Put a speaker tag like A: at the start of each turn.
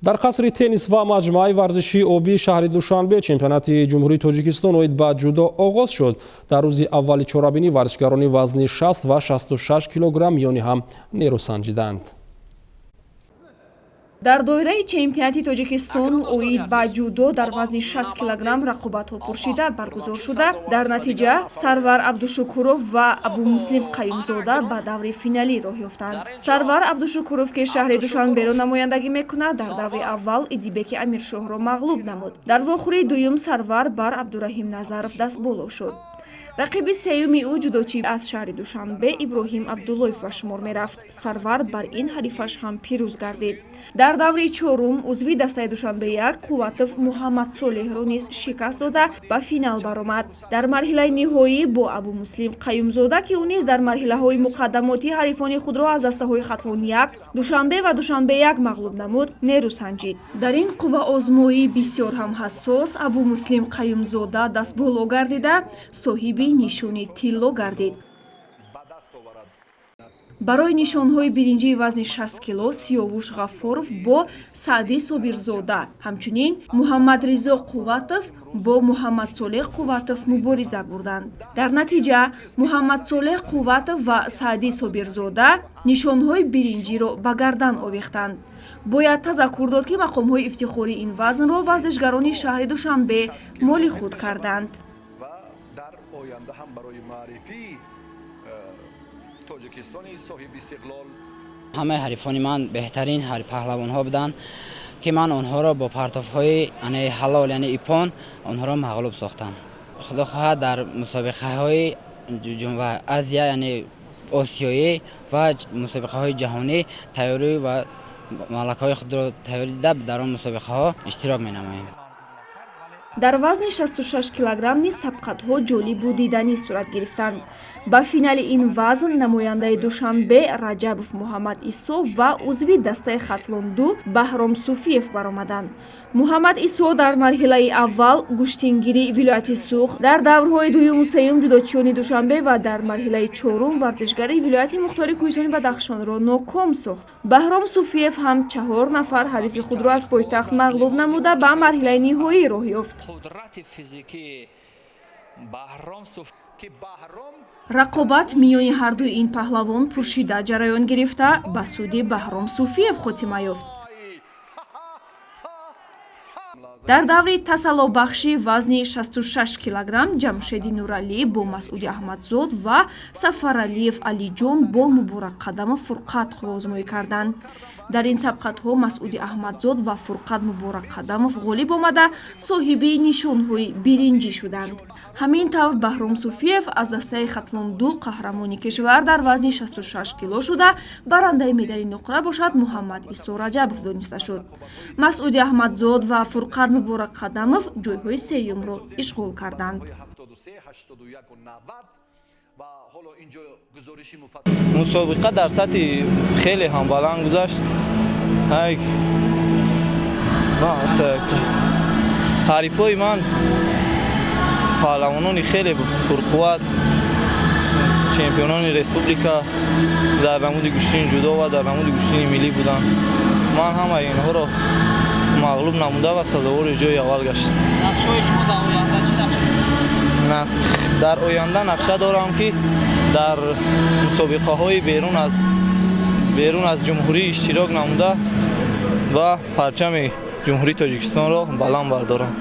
A: дар қасри теннис ва маҷмӯаи варзиши обии шаҳри Душанбе чемпионати ҷумҳурии Тоҷикистон оид ба ҷудо оғоз шуд. Дар рӯзи аввали чорабинӣ варзишгарони вазни 60 ва 66 килограмм миёни ҳам нерӯ санҷиданд.
B: Дар доираи чемпионати Тоҷикистон оид ба ҷудо дар вазни 60 килограмм рақобатҳо пуршидда баргузор шуда, дар натиҷа Сарвар Абдушукуров ва Абумуслим Қаюмзода ба даври финалӣ роҳ ёфтанд. Сарвар Абдушукуров, ки шаҳри Душанберо намояндагӣ мекунад, дар даври аввал Идибеки Амиршоҳро мағлуб намуд. Дар вохӯрии дуюм Сарвар бар Абдураҳим Назаров дастболо шуд. Рақиби сеюми ӯ ҷудочӣ аз шаҳри Душанбе Иброҳим Абдуллоев ба шумор мерафт. Сарвар бар ин ҳарифаш ҳам пирӯз гардид. Дар даври чорум узви дастаи Душанбе-1 Қувватов Муҳаммад Солеҳро низ шикаст дода ба финал баромад. Дар марҳилаи ниҳоӣ бо Абумуслим Қаюмзода, ки ӯ низ дар марҳилаҳои муқаддамотӣ ҳарифони худро аз дастаҳои Хатлон-1, Душанбе ва Душанбе-1 мағлуб намуд, нерӯ санҷид. Дар ин қувваозмоӣ бисёр ҳам ҳассос Абумуслим Қаюмзода дастболо гардида соҳиби нишони тилло гардид. Барои нишонҳои биринҷии вазни 60 кило Сиёвуш Ғаффоров бо Саъди Собирзода, ҳамчунин Муҳаммадризо Қувватов бо Муҳаммадсолеҳ Қувватов мубориза бурданд. Дар натиҷа Муҳаммадсолеҳ Қувватов ва Саъди Собирзода нишонҳои биринҷиро ба гардан овехтанд. Бояд тазаккур дод, ки мақомҳои ифтихории ин вазнро варзишгарони шаҳри Душанбе моли худ карданд.
C: آینده هم برای معرفی تاجیکستان صاحب استقلال
D: همه حریفان من بهترین پهلوان ها بودند که من آنها را با پرتاف‌های یعنی حلال یعنی ایپان آنها را مغلوب ساختم. خدا خواهد در مسابقه های آسیا یعنی آسیایی و مسابقه های جهانی تیاری و ملک های خود را تیاری در آن مسابقه ها اشتراک می‌نماییم.
B: Дар вазни 66 килограмм низ сабқатҳо ҷолибу диданӣ сурат гирифтанд. Ба финали ин вазн намояндаи Душанбе Раҷабов Муҳаммад Исо ва узви дастаи Хатлон-2 Баҳром Суфиев баромаданд. Муҳаммад Исо дар марҳилаи аввал гӯштингири вилояти Сух, дар даврҳои дуюму сеюм ҷудочиёни Душанбе ва дар марҳилаи чорум варзишгари вилояти Мухтори Кӯҳистони Бадахшонро ноком сохт. Баҳром Суфиев ҳам 4 нафар ҳарифи худро аз пойтахт мағлуб намуда ба марҳилаи ниҳоӣ роҳ ёфт. рақобат миёни ҳардуи ин паҳлавон пуршида ҷараён гирифта ба суди Баҳром Суфиев хотима ёфт. Дар даври тасаллобахши вазни 66 килограмм Ҷамшеди Нуралӣ бо Масъуди Аҳмадзод ва Сафаралиев Алиҷон бо Муборак Қадамов Фурқат қувваозмоӣ карданд. Дар ин сабқатҳо Масъуди Аҳмадзод ва Фурқат Муборак Қадамов ғолиб омада соҳиби нишонҳои биринҷӣ шуданд. Ҳамин тавр Баҳром Суфиев аз дастаи Хатлон-2 қаҳрамони кишвар дар вазни 66 кило шуда барандаи медали нуқра бошад Муҳаммад Исо Раҷабов дониста шуд. Масъуди Аҳмадзод ва Фурқат Муборак Қадамов ҷойҳои сеюмро ишғол карданд.
E: мусобиқа дар сатҳи хеле ҳам баланд гузашт. ҳарифои ман паҳлавонони хеле пурқувват, чемпионони республика дар намуди куштини ҷудо ва дар намуди куштини миллӣ буданд. ман ҳамаи инҳоро мағлуб намуда ва сазовори ҷои аввал гаштам. нақшаи шумо дар оянда чӣ нақша? дар оянда нақша дорам, ки дар мусобиқаҳои берун аз ҷумҳурӣ иштирок намуда ва парчами ҷумҳурии Тоҷикистонро баланд бардорам.